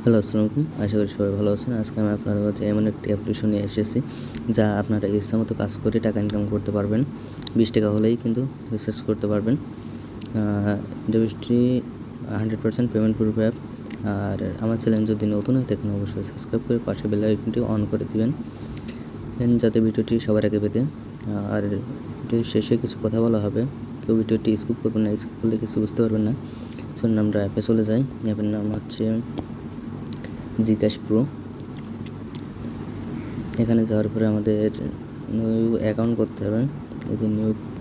Hello, আসসালামু আলাইকুম। আশা করি সবাই ভালো আছেন। আজকে আমি আপনাদের মাঝে এমন একটি অ্যাপ্লিকেশন নিয়ে এসেছি, যা আপনারা ইচ্ছামতো কাজ করে টাকা ইনকাম করতে পারবেন। 20 টাকা হলেই কিন্তু রিচার্জ করতে পারবেন। ইন্টারভিউটি 100% পেমেন্ট প্রুফ অ্যাপ। আর আমার চ্যানেল যদি নতুন হয়ে থাকেন অবশ্যই সাবস্ক্রাইব করে পাশে বেল আইকনটি অন করে দিবেন, যাতে ভিডিওটি সবার আগে পেতে। আর ভিডিও শেষে কিছু কথা বলা হবে, কেউ ভিডিওটি স্কিপ করবেন না, স্কিপ করলে কিছু বুঝতে পারবেন না। চলুন আমরা অ্যাপে চলে যাই। অ্যাপের নাম হচ্ছে bkash প্রো। এখানে যাওয়ার পরে আমাদের নিউ অ্যাকাউন্ট করতে হবে। এই যে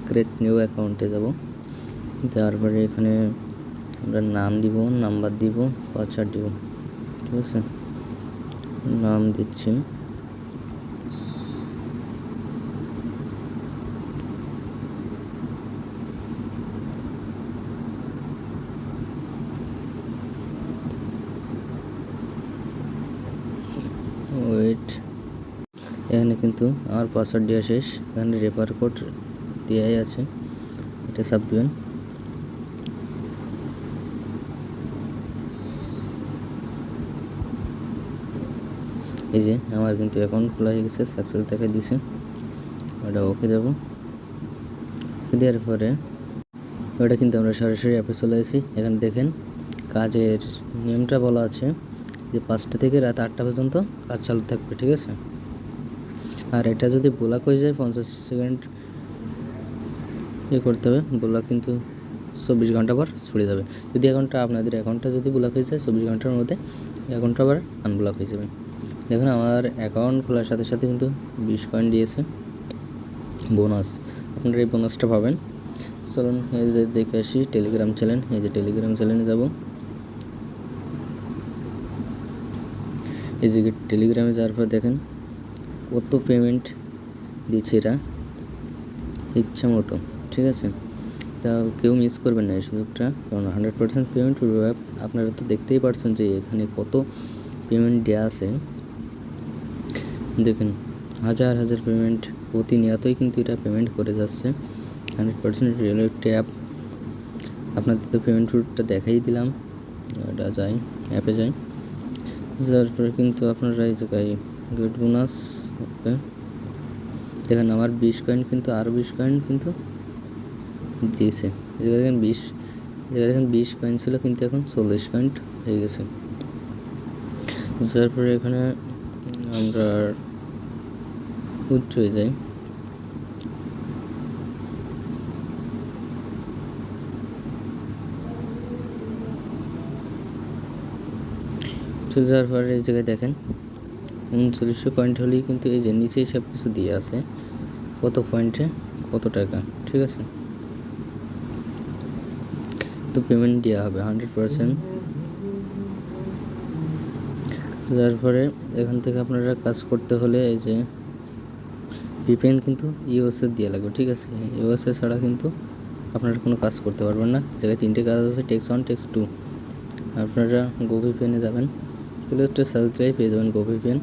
ক্রিয়েট নিউ অ্যাকাউন্টে যাব। যাওয়ার পরে এখানে আমরা নাম দিব, নাম্বার দিব, পাসওয়ার্ড দিব। ঠিক আছে, নাম দিচ্ছি। ওয়েট, এখানে কিন্তু আমার পাসওয়ার্ড দেওয়া শেষ। এখানে রেফার কোড দেওয়াই আছে, এটা চাপ দেবেন। এই যে আমার কিন্তু অ্যাকাউন্ট খোলা হয়ে গেছে, সাকসেস দেখা দিয়েছে। ওটা ওকে দেবো। দেওয়ার পরে ওটা কিন্তু আমরা সরাসরি অ্যাপে চলে এসেছি। এখানে দেখেন কাজের নিয়মটা বলা আছে যে 5টা থেকে রাত 8টা পর্যন্ত কাজ চালু থাকবে। ঠিক আছে, আর এটা যদি ব্লক হয়ে যায় 50 সেকেন্ড করতে হবে। ব্লক কিন্তু 24 ঘন্টা পর ছুটে যাবে। যদি আপনাদের অ্যাকাউন্টটা যদি ব্লক হয়ে যায় 24 ঘন্টার মধ্যে অ্যাকাউন্টটা আবার আনব্লক হয়ে যাবে। দেখুন আমার অ্যাকাউন্ট খোলার সাথে সাথে কিন্তু 20 কয়েন দিয়েছে বোনাস। আপনারা এই বোনাসটা পাবেন। চলুন এই যে দেখে আসি টেলিগ্রাম চ্যানেল। এই যে টেলিগ্রাম চ্যানেলে যাব। এই যে টেলিগ্রামে যাওয়ার পর দেখেন কত পেমেন্ট দিচ্ছে এরা ইচ্ছা মতো। ঠিক আছে, তা কেউ মিস করবেন না এই সুযোগটা, কারণ 100% পেমেন্ট অ্যাপ। আপনারা তো দেখতেই পারছেন যে এখানে কত পেমেন্ট দেওয়া আছে। দেখেন হাজার হাজার পেমেন্ট প্রতিনিয়তই কিন্তু এটা পেমেন্ট করে যাচ্ছে। 100% রিয়েল একটি অ্যাপ। আপনাদের তো পেমেন্ট রুটটা দেখাই দিলাম। এটা যাই, অ্যাপে যাই। যার পরে কিন্তু আপনারা এই জায়গায় গেট বোনাস ওকে দেখেন আমার 20 কয়েন কিন্তু আরও 20 কয়েন কিন্তু দিয়েছে। এই জায়গায় দেখেন 20 কয়েন ছিল, কিন্তু এখন 40 কয়েন হয়ে গেছে। যার পরে এখানে আমরা উইথড্র যাই। যাওয়ার পরে এই জায়গায় দেখেন 3900 পয়েন্ট হলেই কিন্তু এই যে নিচেই সব কিছু দিয়ে আছে, কত পয়েন্টে কত টাকা। ঠিক আছে, তো পেমেন্ট দেওয়া হবে 100%। যার পরে এখান থেকে আপনারা কাজ করতে হলে এই যে ভিপিএন কিন্তু ইউএসএ দিয়ে লাগবে। ঠিক আছে, ইউএসএ ছাড়া কিন্তু আপনারা কোনো কাজ করতে পারবেন না। জায়গায় 3টে কাজ আছে, টেক্স 1 টেক্স 2। আপনারা গো ভিপিএনে যাবেন, প্লে স্টোরে সার্চ দিয়ে পেয়ে যাবেন গো ভিপিএন।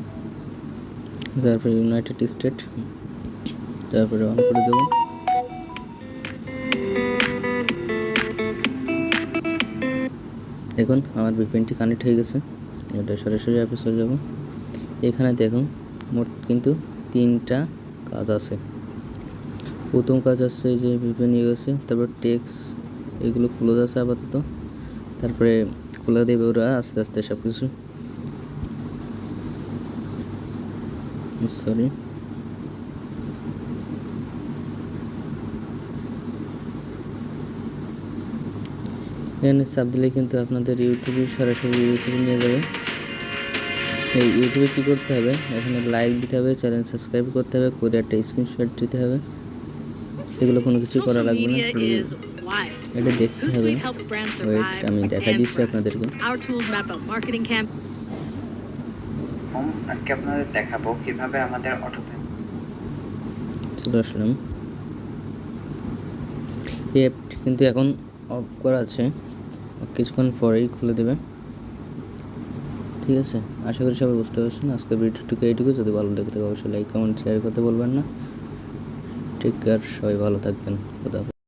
তারপরে ইউনাইটেড স্টেট, তারপরে অন করে দেব। দেখুন আমার ভিপিএনটি কানেক্ট হয়ে গেছে। এটা সরাসরি অ্যাপে চলে যাব। এখানে দেখুন মোট কিন্তু 3টা কাজ আছে। প্রথম কাজ আছে এই যে ভিপিএন ইউএসএ, তারপর টেক্স, এগুলো ক্লোজ আছে আপাতত। তারপরে খোলা দেবে ওরা আস্তে আস্তে সব কিছু। সরি, এখানে চাপ দিলে কিন্তু আপনাদের ইউটিউবে সরাসরি ইউটিউবে নিয়ে যাবে। এই ইউটিউবে কী করতে হবে, এখানে লাইক দিতে হবে, চ্যানেল সাবস্ক্রাইব করতে হবে, করে একটা স্ক্রিনশট দিতে হবে। এগুলো কোনো কিছু করা লাগবে না, এটা দেখতে হবে। ওয়েট, আমি দেখা দিচ্ছি আপনাদেরকে। আজকে আপনাদের দেখাবো কিভাবে আমাদের অটো চলে আসলাম। এই অ্যাপটি কিন্তু এখন অফ করা আছে, কিছুক্ষণ পরেই খুলে দেবে। ঠিক আছে, আশা করি সবাই বুঝতে পারছেন। আজকের ভিডিওটুকু এইটুকু। যদি ভালো দেখতে অবশ্যই লাইক কমেন্ট শেয়ার করতে বলবেন না। টেক কেয়ার, সবাই ভালো থাকবেন। খোদা হাফেজ।